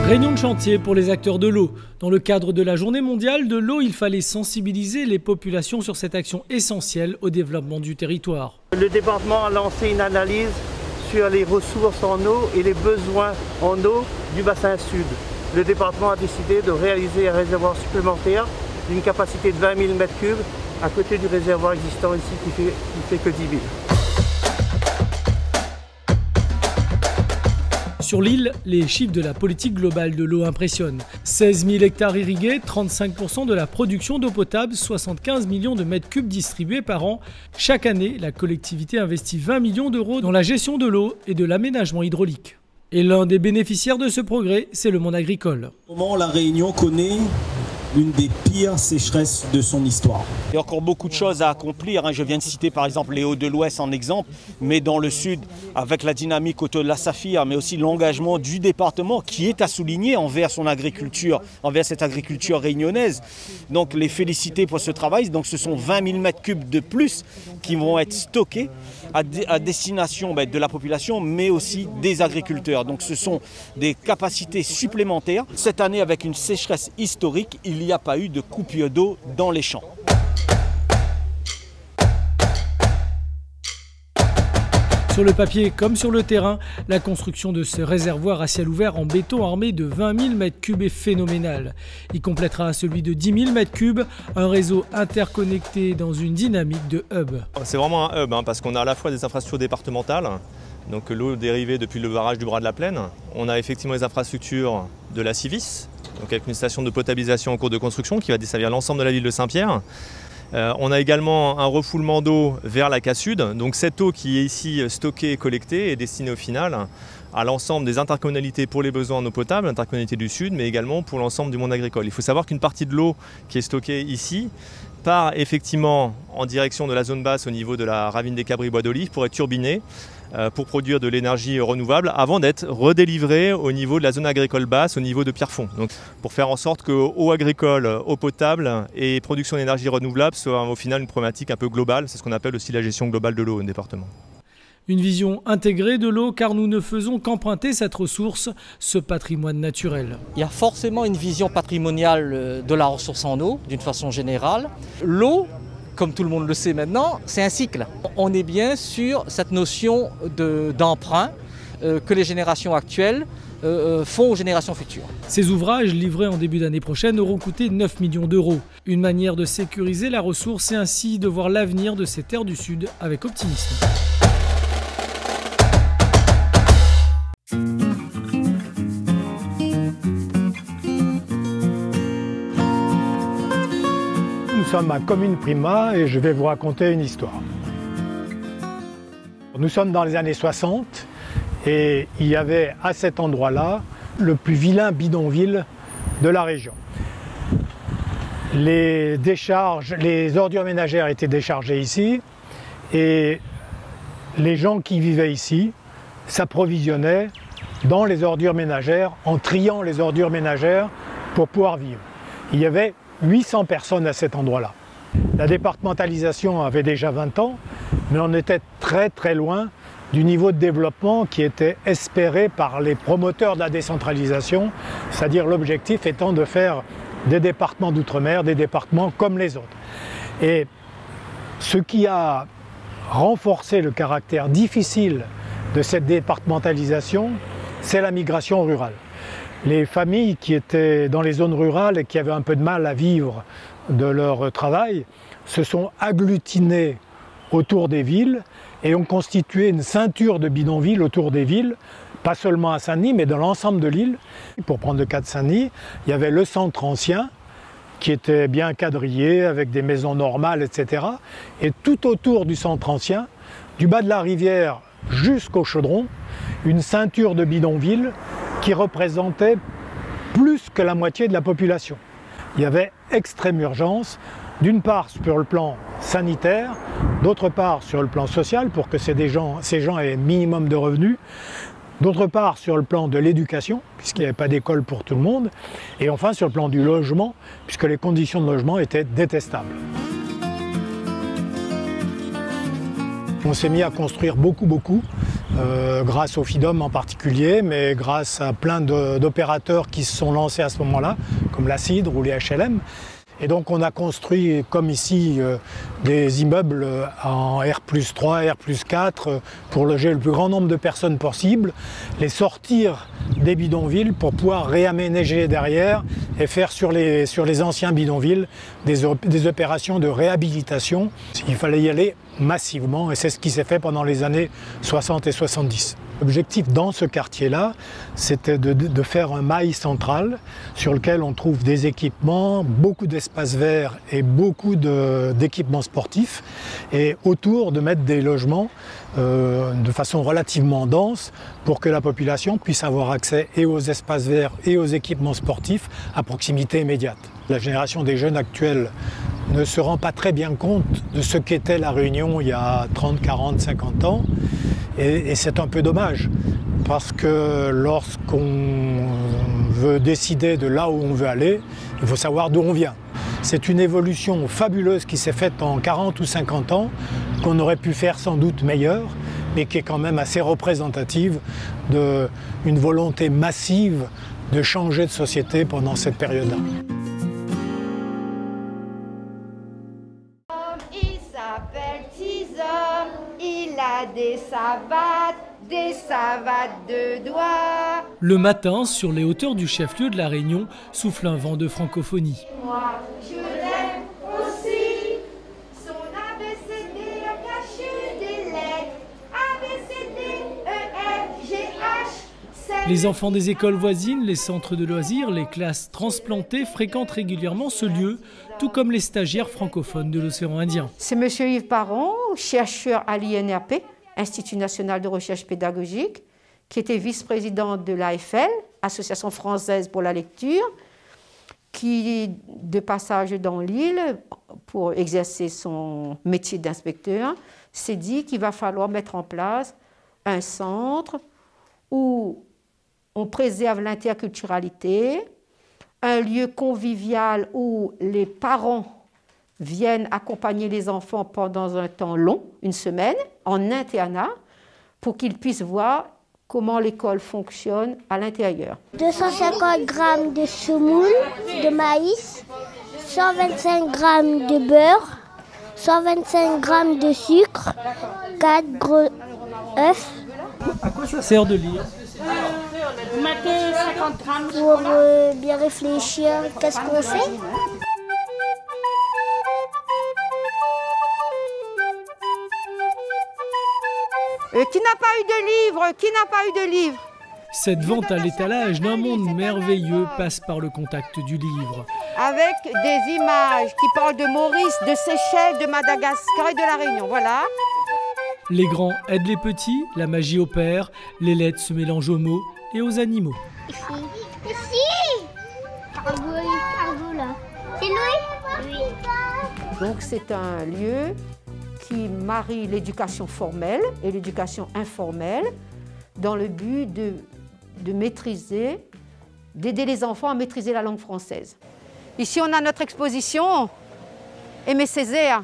Réunion de chantier pour les acteurs de l'eau. Dans le cadre de la Journée mondiale de l'eau, il fallait sensibiliser les populations sur cette action essentielle au développement du territoire. Le département a lancé une analyse sur les ressources en eau et les besoins en eau du bassin sud. Le département a décidé de réaliser un réservoir supplémentaire d'une capacité de 20 000 m3 à côté du réservoir existant ici qui fait que 10 000. Sur l'île, les chiffres de la politique globale de l'eau impressionnent. 16 000 hectares irrigués, 35% de la production d'eau potable, 75 millions de mètres cubes distribués par an. Chaque année, la collectivité investit 20 millions d'euros dans la gestion de l'eau et de l'aménagement hydraulique. Et l'un des bénéficiaires de ce progrès, c'est le monde agricole. Comment la Réunion connaît l'une des pires sécheresses de son histoire. Il y a encore beaucoup de choses à accomplir. Je viens de citer par exemple les Hauts-de-l'Ouest en exemple, mais dans le sud, avec la dynamique autour de la Saphir, mais aussi l'engagement du département qui est à souligner envers son agriculture, envers cette agriculture réunionnaise. Donc les féliciter pour ce travail. Donc ce sont 20 000 m3 de plus qui vont être stockés à destination de la population, mais aussi des agriculteurs. Donc ce sont des capacités supplémentaires. Cette année, avec une sécheresse historique, il n'y a pas eu de coupure d'eau dans les champs. Sur le papier comme sur le terrain, la construction de ce réservoir à ciel ouvert en béton armé de 20 000 m3 est phénoménale. Il complétera celui de 10 000 m3, un réseau interconnecté dans une dynamique de hub. C'est vraiment un hub parce qu'on a à la fois des infrastructures départementales, donc l'eau dérivée depuis le barrage du Bras de la Plaine. On a effectivement les infrastructures de la Civis, donc avec une station de potabilisation en cours de construction qui va desservir l'ensemble de la ville de Saint-Pierre. On a également un refoulement d'eau vers la Casse Sud. Donc cette eau qui est ici stockée et collectée est destinée au final à l'ensemble des intercommunalités pour les besoins en eau potable, l'intercommunalité du Sud, mais également pour l'ensemble du monde agricole. Il faut savoir qu'une partie de l'eau qui est stockée ici part effectivement en direction de la zone basse au niveau de la ravine des Cabris Bois d'Olive pour être turbinée, pour produire de l'énergie renouvelable avant d'être redélivrée au niveau de la zone agricole basse, au niveau de Pierrefonds. Donc pour faire en sorte que eau agricole, eau potable et production d'énergie renouvelable soient au final une problématique un peu globale. C'est ce qu'on appelle aussi la gestion globale de l'eau au département. Une vision intégrée de l'eau car nous ne faisons qu'emprunter cette ressource, ce patrimoine naturel. Il y a forcément une vision patrimoniale de la ressource en eau d'une façon générale. L'eau, comme tout le monde le sait maintenant, c'est un cycle. On est bien sur cette notion d'emprunt que les générations actuelles font aux générations futures. Ces ouvrages, livrés en début d'année prochaine, auront coûté 9 millions d'euros. Une manière de sécuriser la ressource et ainsi de voir l'avenir de ces terres du Sud avec optimisme. Nous sommes à Commune Prima et je vais vous raconter une histoire. Nous sommes dans les années 60 et il y avait à cet endroit-là le plus vilain bidonville de la région. Les ordures ménagères étaient déchargées ici et les gens qui vivaient ici s'approvisionnaient dans les ordures ménagères en triant les ordures ménagères pour pouvoir vivre. Il y avait 800 personnes à cet endroit-là. La départementalisation avait déjà 20 ans, mais on était très très loin du niveau de développement qui était espéré par les promoteurs de la décentralisation, c'est-à-dire l'objectif étant de faire des départements d'outre-mer, des départements comme les autres. Et ce qui a renforcé le caractère difficile de cette départementalisation, c'est la migration rurale. Les familles qui étaient dans les zones rurales et qui avaient un peu de mal à vivre de leur travail se sont agglutinées autour des villes et ont constitué une ceinture de bidonvilles autour des villes, pas seulement à Saint-Denis, mais dans l'ensemble de l'île. Pour prendre le cas de Saint-Denis, il y avait le centre ancien qui était bien quadrillé avec des maisons normales, etc. Et tout autour du centre ancien, du bas de la rivière jusqu'au Chaudron, une ceinture de bidonvilles qui représentait plus que la moitié de la population. Il y avait extrême urgence, d'une part sur le plan sanitaire, d'autre part sur le plan social pour que ces gens aient un minimum de revenus, d'autre part sur le plan de l'éducation, puisqu'il n'y avait pas d'école pour tout le monde, et enfin sur le plan du logement, puisque les conditions de logement étaient détestables. On s'est mis à construire beaucoup, grâce au FIDOM en particulier, mais grâce à plein d'opérateurs qui se sont lancés à ce moment-là, comme la CIDRE ou les HLM. Et donc on a construit, comme ici, des immeubles en R+3, R+4 pour loger le plus grand nombre de personnes possible, les sortir des bidonvilles pour pouvoir réaménager derrière et faire sur les anciens bidonvilles des opérations de réhabilitation. Il fallait y aller massivement et c'est ce qui s'est fait pendant les années 60 et 70. L'objectif dans ce quartier-là, c'était de faire un mail central sur lequel on trouve des équipements, beaucoup d'espaces verts et beaucoup d'équipements sportifs, et autour de mettre des logements de façon relativement dense pour que la population puisse avoir accès et aux espaces verts et aux équipements sportifs à proximité immédiate. La génération des jeunes actuels ne se rend pas très bien compte de ce qu'était La Réunion il y a 30, 40, 50 ans. Et c'est un peu dommage, parce que lorsqu'on veut décider de là où on veut aller, il faut savoir d'où on vient. C'est une évolution fabuleuse qui s'est faite en 40 ou 50 ans, qu'on aurait pu faire sans doute meilleure, mais qui est quand même assez représentative d'une volonté massive de changer de société pendant cette période-là. Il a des savates de doigts. Le matin, sur les hauteurs du chef-lieu de La Réunion, souffle un vent de francophonie. Moi, je l'aime aussi. Son ABCD a caché des lettres. ABCD, E, F, G, H. Les enfants des écoles voisines, les centres de loisirs, les classes transplantées fréquentent régulièrement ce lieu, tout comme les stagiaires francophones de l'océan Indien. C'est M. Yves Parron, chercheur à l'INRP, Institut national de recherche pédagogique, qui était vice-président de l'AFL, Association française pour la lecture, qui, de passage dans l'île, pour exercer son métier d'inspecteur, s'est dit qu'il va falloir mettre en place un centre où on préserve l'interculturalité, un lieu convivial où les parents viennent accompagner les enfants pendant un temps long, une semaine, en internat, pour qu'ils puissent voir comment l'école fonctionne à l'intérieur. 250 grammes de semoule, de maïs, 125 grammes de beurre, 125 grammes de sucre, 4 gros œufs. À quoi ça sert de lire ? Matin 50 grammes. Pour bien réfléchir, qu'est-ce qu'on fait ? Qui n'a pas eu de livre? Qui n'a pas eu de livre? Cette vente à l'étalage d'un monde merveilleux passe par le contact du livre. Avec des images qui parlent de Maurice, de Seychelles, de Madagascar et de La Réunion, voilà. Les grands aident les petits, la magie opère, les lettres se mélangent aux mots et aux animaux. Ici. Argo là. C'est Louis? Oui. Donc c'est un lieu qui marie l'éducation formelle et l'éducation informelle dans le but de maîtriser, d'aider les enfants à maîtriser la langue française. Ici, on a notre exposition Aimé Césaire,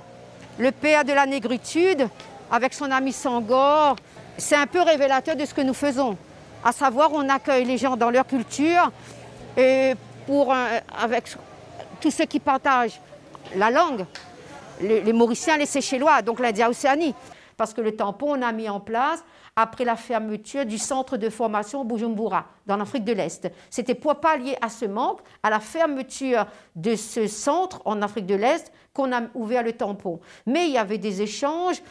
le père de la négritude, avec son ami Sangor. C'est un peu révélateur de ce que nous faisons, à savoir on accueille les gens dans leur culture et avec tous ceux qui partagent la langue, les Mauriciens, les Seychellois, donc l'India-Océanie. Parce que le tampon, on a mis en place après la fermeture du centre de formation Bujumbura, dans l'Afrique de l'Est. C'était pour pallier à ce manque, à la fermeture de ce centre en Afrique de l'Est, qu'on a ouvert le tampon. Mais il y avait des échanges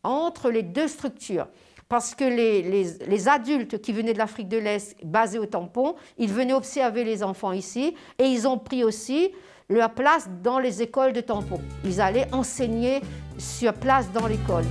entre les deux structures. Parce que les adultes qui venaient de l'Afrique de l'Est, basés au tampon, ils venaient observer les enfants ici et ils ont pris aussi leur place dans les écoles de tampon. Ils allaient enseigner sur place dans l'école.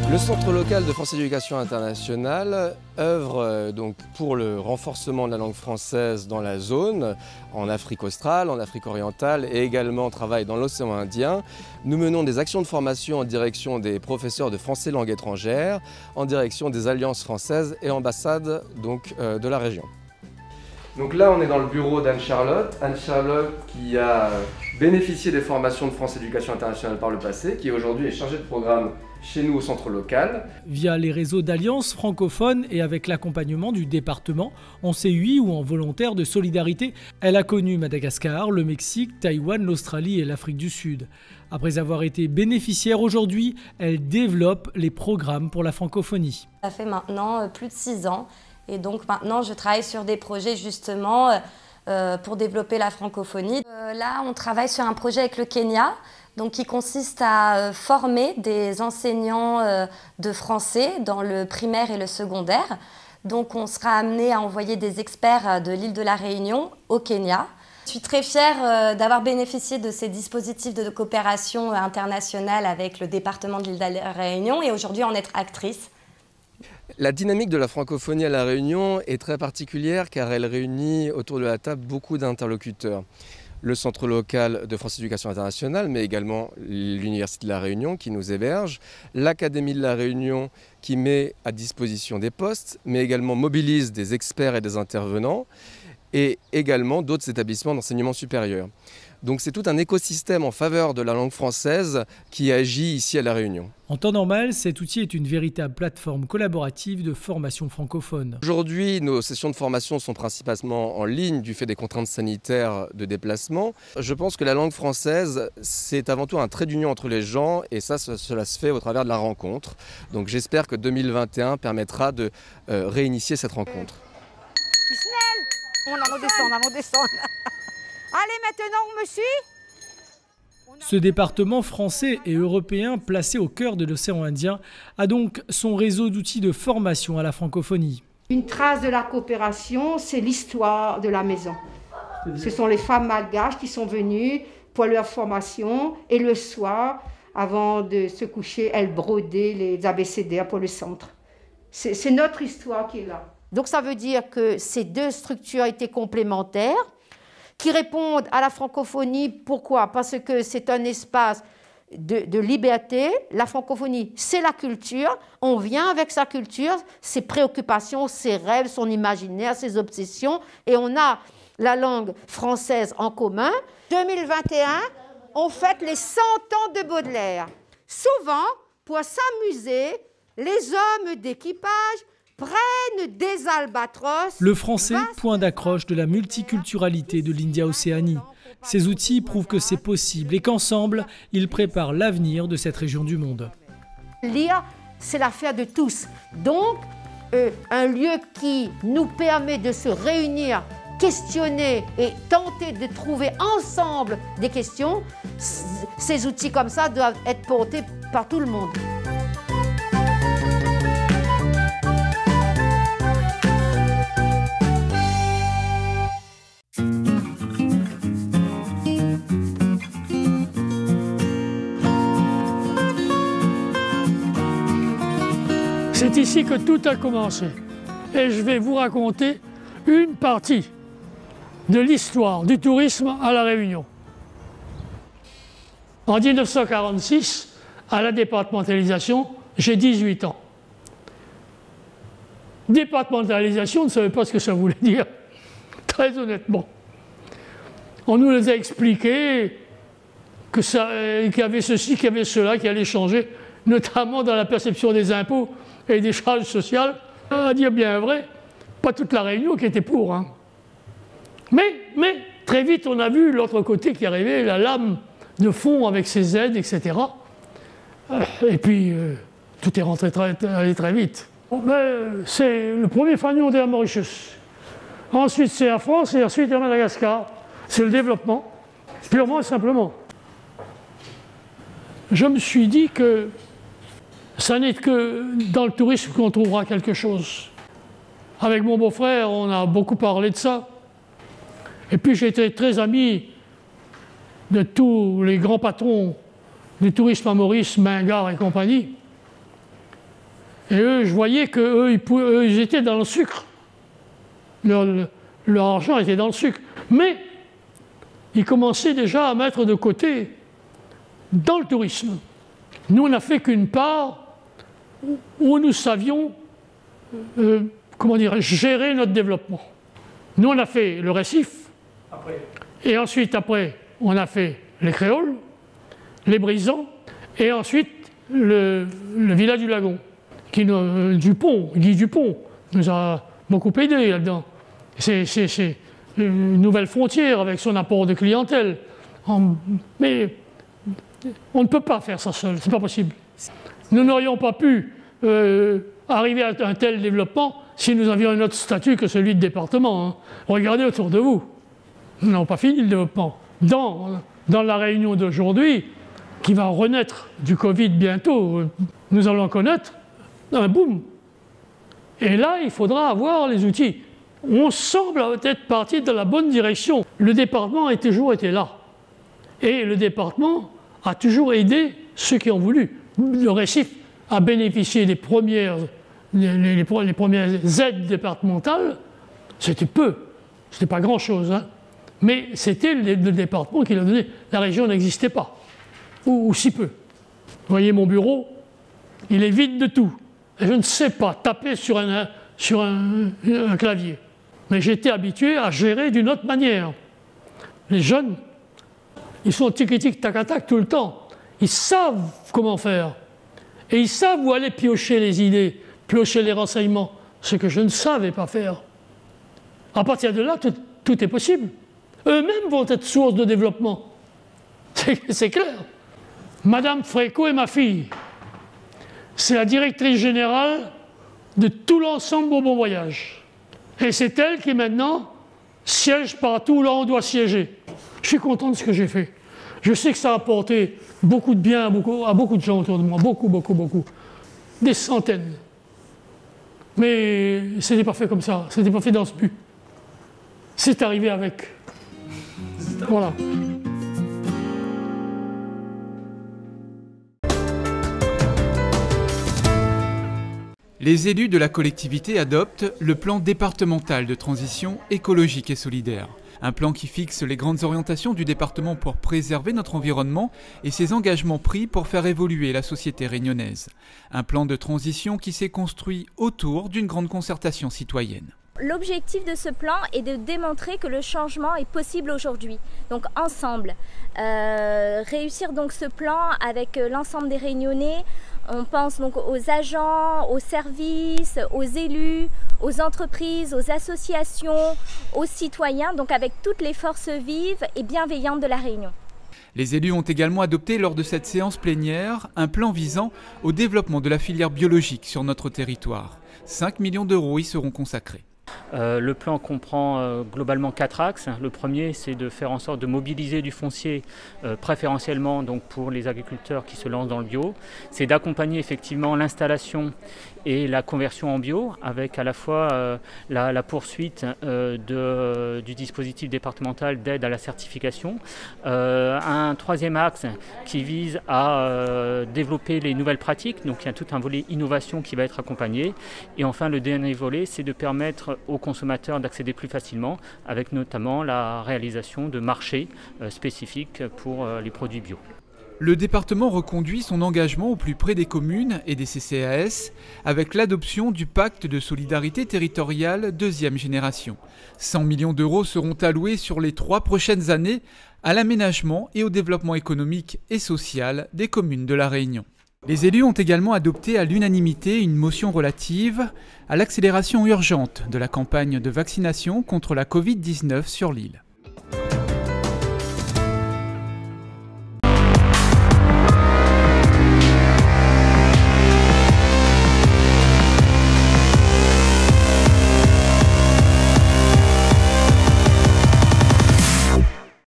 Le Centre local de France Éducation Internationale œuvre donc pour le renforcement de la langue française dans la zone, en Afrique australe, en Afrique orientale et également travaille dans l'océan Indien. Nous menons des actions de formation en direction des professeurs de français langue étrangère, en direction des alliances françaises et ambassades donc, de la région. Donc là, on est dans le bureau d'Anne-Charlotte. Anne-Charlotte qui a bénéficié des formations de France Éducation Internationale par le passé, qui aujourd'hui est chargée de programme chez nous au centre local. Via les réseaux d'alliances francophones et avec l'accompagnement du département, en CUI ou en volontaire de solidarité, elle a connu Madagascar, le Mexique, Taïwan, l'Australie et l'Afrique du Sud. Après avoir été bénéficiaire aujourd'hui, elle développe les programmes pour la francophonie. Ça fait maintenant plus de 6 ans. Et donc maintenant, je travaille sur des projets justement pour développer la francophonie. Là, on travaille sur un projet avec le Kenya, donc qui consiste à former des enseignants de français dans le primaire et le secondaire. Donc on sera amené à envoyer des experts de l'île de la Réunion au Kenya. Je suis très fière d'avoir bénéficié de ces dispositifs de coopération internationale avec le département de l'île de la Réunion et aujourd'hui en être actrice. La dynamique de la francophonie à La Réunion est très particulière car elle réunit autour de la table beaucoup d'interlocuteurs. Le centre local de France Éducation Internationale, mais également l'Université de La Réunion qui nous héberge, l'Académie de La Réunion qui met à disposition des postes, mais également mobilise des experts et des intervenants, et également d'autres établissements d'enseignement supérieur. Donc c'est tout un écosystème en faveur de la langue française qui agit ici à La Réunion. En temps normal, cet outil est une véritable plateforme collaborative de formation francophone. Aujourd'hui, nos sessions de formation sont principalement en ligne du fait des contraintes sanitaires de déplacement. Je pense que la langue française, c'est avant tout un trait d'union entre les gens et cela se fait au travers de la rencontre. Donc j'espère que 2021 permettra de réinitier cette rencontre. On descend. Allez, maintenant, on me suit? Ce département français et européen placé au cœur de l'océan Indien a donc son réseau d'outils de formation à la francophonie. Une trace de la coopération, c'est l'histoire de la maison. Ce sont les femmes malgaches qui sont venues pour leur formation et le soir, avant de se coucher, elles brodaient les abécédaires pour le centre. C'est notre histoire qui est là. Donc ça veut dire que ces deux structures étaient complémentaires, qui répondent à la francophonie. Pourquoi? Parce que c'est un espace de liberté. La francophonie, c'est la culture. On vient avec sa culture, ses préoccupations, ses rêves, son imaginaire, ses obsessions. Et on a la langue française en commun. 2021, on fête les 100 ans de Baudelaire. Souvent, pour s'amuser, les hommes d'équipage prennent des albatros. Le français, point d'accroche de la multiculturalité de l'India-Océanie. Ces outils prouvent que c'est possible et qu'ensemble, ils préparent l'avenir de cette région du monde. Lire, c'est l'affaire de tous. Donc, un lieu qui nous permet de se réunir, questionner et tenter de trouver ensemble des questions, ces outils comme ça doivent être portés par tout le monde. C'est ici que tout a commencé. Et je vais vous raconter une partie de l'histoire du tourisme à La Réunion. En 1946, à la départementalisation, j'ai 18 ans. Départementalisation, on ne savait pas ce que ça voulait dire, très honnêtement. On nous a expliqué qu'il y avait ceci, qu'il y avait cela qui allait changer, notamment dans la perception des impôts et des charges sociales. À dire bien vrai, pas toute la Réunion qui était pour. Hein. Mais très vite, on a vu l'autre côté qui arrivait, la lame de fond avec ses aides, etc. Et puis, tout est rentré très vite. C'est le premier fanion de la Mauritius. Ensuite, c'est la France et ensuite, à Madagascar. C'est le développement, purement et simplement. Je me suis dit que ça n'est que dans le tourisme qu'on trouvera quelque chose. Avec mon beau-frère, on a beaucoup parlé de ça. Et puis j'ai été très ami de tous les grands patrons du tourisme à Maurice, Mingard et compagnie. Et eux, je voyais qu'eux, ils étaient dans le sucre. Leur argent était dans le sucre. Mais ils commençaient déjà à mettre de côté dans le tourisme. Nous, on n'a fait qu'une part où nous savions gérer notre développement. Nous, on a fait le récif. Et ensuite, après, on a fait les créoles, les brisants, et ensuite le village du Lagon, Guy Dupont nous a beaucoup aidé là-dedans. C'est une nouvelle frontière avec son apport de clientèle. Mais on ne peut pas faire ça seul, c'est pas possible. Nous n'aurions pas pu arriver à un tel développement si nous avions un autre statut que celui de département. Hein. Regardez autour de vous. Nous n'avons pas fini le développement. Dans la Réunion d'aujourd'hui, qui va renaître du Covid bientôt, nous allons connaître un boom. Et là, il faudra avoir les outils. On semble être parti dans la bonne direction. Le département a toujours été là. Et le département a toujours aidé ceux qui ont voulu. Le récif a bénéficié des premières aides départementales. C'était peu, c'était pas grand-chose. Hein. Mais c'était le département qui l'a donné. La région n'existait pas, ou si peu. Vous voyez mon bureau, il est vide de tout. Et je ne sais pas taper sur un clavier. Mais j'ai été habitué à gérer d'une autre manière. Les jeunes, ils sont tic-tic, tac-tac tout le temps. Ils savent comment faire. Et ils savent où aller piocher les idées, piocher les renseignements, ce que je ne savais pas faire. À partir de là, tout est possible. Eux-mêmes vont être source de développement. C'est clair. Madame Fréco est ma fille. C'est la directrice générale de tout l'ensemble Bon Voyage. Et c'est elle qui maintenant siège partout là où on doit siéger. Je suis content de ce que j'ai fait. Je sais que ça a apporté beaucoup de bien à beaucoup de gens autour de moi. Beaucoup. Des centaines. Mais ce n'était pas fait comme ça. Ce n'était pas fait dans ce but. C'est arrivé avec. Voilà. Les élus de la collectivité adoptent le plan départemental de transition écologique et solidaire. Un plan qui fixe les grandes orientations du département pour préserver notre environnement et ses engagements pris pour faire évoluer la société réunionnaise. Un plan de transition qui s'est construit autour d'une grande concertation citoyenne. L'objectif de ce plan est de démontrer que le changement est possible aujourd'hui, donc ensemble. Réussir donc ce plan avec l'ensemble des Réunionnais, on pense donc aux agents, aux services, aux élus, aux entreprises, aux associations, aux citoyens, donc avec toutes les forces vives et bienveillantes de la Réunion. Les élus ont également adopté lors de cette séance plénière un plan visant au développement de la filière biologique sur notre territoire. 5 millions d'euros y seront consacrés. Le plan comprend globalement 4 axes. Le premier, c'est de faire en sorte de mobiliser du foncier préférentiellement donc pour les agriculteurs qui se lancent dans le bio. C'est d'accompagner effectivement l'installation et la conversion en bio avec à la fois la poursuite du dispositif départemental d'aide à la certification. Un troisième axe qui vise à développer les nouvelles pratiques. Donc il y a tout un volet innovation qui va être accompagné. Et enfin, le dernier volet, c'est de permettre aux consommateurs d'accéder plus facilement, avec notamment la réalisation de marchés spécifiques pour les produits bio. Le département reconduit son engagement au plus près des communes et des CCAS avec l'adoption du pacte de solidarité territoriale deuxième génération. 100 millions d'euros seront alloués sur les 3 prochaines années à l'aménagement et au développement économique et social des communes de la Réunion. Les élus ont également adopté à l'unanimité une motion relative à l'accélération urgente de la campagne de vaccination contre la Covid-19 sur l'île.